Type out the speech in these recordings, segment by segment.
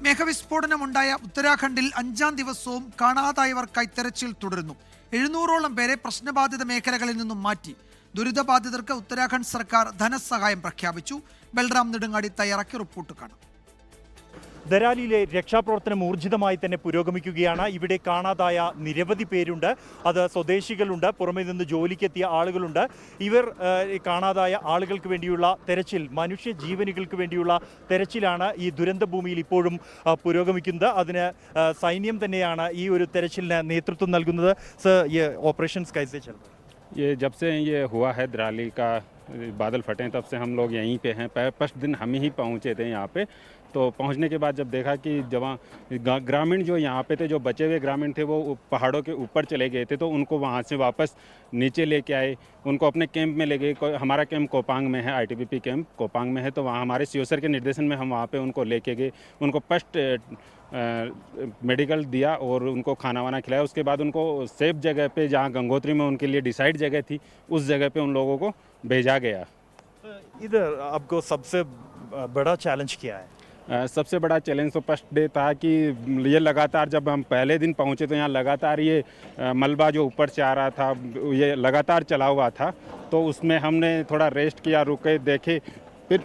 മേഘവിസ്ഫോടനമുണ്ടായ ഉത്തരാഖണ്ഡിൽ 5-ാം ദിവസവും കാണാതായവർക്കായി തെരച്ചിൽ തുടരുന്നു. 700ഓളം പേരെ പ്രശ്നബാധിത മേഖലകളിൽ നിന്നും മാറ്റി. ദുരിതബാധിതർക്ക് ഉത്തരാഖണ്ഡ് സർക്കാർ ധനസഹായം പ്രഖ്യാപിച്ചു. ബൽറാം നെടുങ്ങാടി തയ്യാറാക്കിയ റിപ്പോർട്ട് കാണാം. ദരാലിയിലെ രക്ഷാപ്രവർത്തനം ഊർജിതമായി തന്നെ പുരോഗമിക്കുകയാണ്. ഇവിടെ കാണാതായ നിരവധി പേരുണ്ട്. അത് സ്വദേശികളുണ്ട്, പുറമേ നിന്ന് ജോലിക്കെത്തിയ ആളുകളുണ്ട്. ഇവർ കാണാതായ ആളുകൾക്ക് വേണ്ടിയുള്ള തെരച്ചിൽ, മനുഷ്യ ജീവനുകൾക്ക് വേണ്ടിയുള്ള തെരച്ചിലാണ് ഈ ദുരന്ത ഭൂമിയിൽ ഇപ്പോഴും പുരോഗമിക്കുന്നത്. അതിന് സൈന്യം തന്നെയാണ് ഈ ഒരു തെരച്ചിലിന് നേതൃത്വം നൽകുന്നത്. ഓപ്പറേഷൻസ് कैसे चल रहा है? ये जब से ये हुआ है दराली का बादल फटे तब से हम लोग यहीं पे हैं. फर्स्ट दिन हम ही पहुँचे थे यहाँ पे. तो पहुंचने के बाद जब देखा कि ग्रामीण जो यहाँ पे थे, जो बचे हुए ग्रामीण थे, वो पहाड़ों के ऊपर चले गए थे, तो उनको वहाँ से वापस नीचे लेके आए. उनको अपने कैंप में ले गए. हमारा कैंप कोपांग में है, ITBP कैंप कोपांग में है. तो वहाँ हमारे सीओसर के निर्देशन में हम वहाँ पे उनको लेके गए. उनको फर्स्ट मेडिकल दिया और उनको खाना वाना खिलाया. उसके बाद उनको सेफ जगह पे, जहाँ गंगोत्री में उनके लिए डिसाइड जगह थी, उस जगह पे उन लोगों को भेजा गया. इधर आपको सबसे बड़ा चैलेंज क्या है? सबसे बड़ा चैलेंज तो फर्स्ट डे था कि ये लगातार, जब हम पहले दिन पहुँचे तो यहाँ लगातार ये मलबा जो ऊपर से आ रहा था, ये लगातार चला हुआ था. तो उसमें हमने थोड़ा रेस्ट किया, रुके, देखे. फिर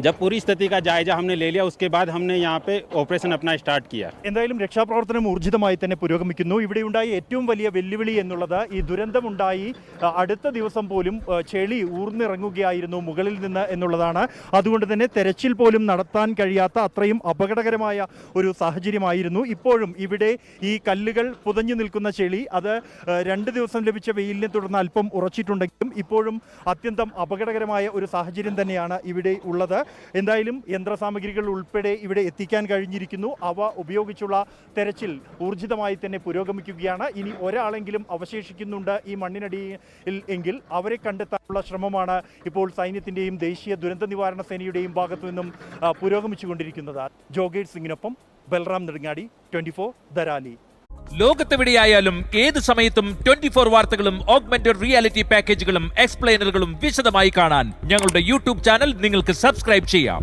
जब पूरी स्थिति का जायजा हमने ले लिया, उसके बाद हमने यहाँ पे ऑपरेशन अपना स्टार्ट किया. എന്തായാലും രക്ഷാപ്രവർത്തനം ഊർജിതമായി തന്നെ പുരോഗമിക്കുന്നു. ഇവിടെയുണ്ടായ ഏറ്റവും വലിയ വെല്ലുവിളി എന്നുള്ളത് ഈ ദുരന്തമുണ്ടായി അടുത്ത ദിവസം പോലും ചെളി ഊർന്നിറങ്ങുകയായിരുന്നു മുകളിൽ നിന്ന് എന്നുള്ളതാണ്. അതുകൊണ്ട് തന്നെ തെരച്ചിൽ പോലും നടത്താൻ കഴിയാത്ത അത്രയും അപകടകരമായ ഒരു സാഹചര്യമായിരുന്നു. ഇപ്പോഴും ഇവിടെ ഈ കല്ലുകൾ പുതഞ്ഞു നിൽക്കുന്ന ചെളി, അത് 2 ദിവസം ലഭിച്ച വെയിലിനെ തുടർന്ന് അല്പം ഉറച്ചിട്ടുണ്ടെങ്കിലും ഇപ്പോഴും അത്യന്തം അപകടകരമായ ഒരു സാഹചര്യം തന്നെയാണ് ഇവിടെ ഉള്ളത്. എന്തായാലും യന്ത്രസാമഗ്രികൾ ഉൾപ്പെടെ ഇവിടെ എത്തിക്കാൻ കഴിഞ്ഞിരിക്കുന്നു. അവ ഉപയോഗിച്ചുള്ള തെരച്ചിൽ ഊർജിതമായി തന്നെ പുരോഗമിക്കുകയാണ്. ഇനി ഒരാളെങ്കിലും അവശേഷിക്കുന്നുണ്ട് ഈ മണ്ണിനടിയിൽ എങ്കിൽ അവരെ കണ്ടെത്താനുള്ള ശ്രമമാണ് ഇപ്പോൾ സൈന്യത്തിൻ്റെയും ദേശീയ ദുരന്ത നിവാരണ സേനയുടെയും ഭാഗത്തു നിന്നും പുരോഗമിച്ചുകൊണ്ടിരിക്കുന്നത്. ജോഗേഷ് സിംഗിനൊപ്പം ബൽറാം നെടുങ്ങാടി, 24 ദരാലി. ലോകത്തെവിടെയായാലും ഏത് സമയത്തും 24 വാർത്തകളും ഓഗ്മെന്റഡ് റിയാലിറ്റി പാക്കേജുകളും എക്സ്പ്ലെയിനറുകളും വിശദമായി കാണാൻ ഞങ്ങളുടെ യൂട്യൂബ് ചാനൽ നിങ്ങൾക്ക് സബ്സ്ക്രൈബ് ചെയ്യാം.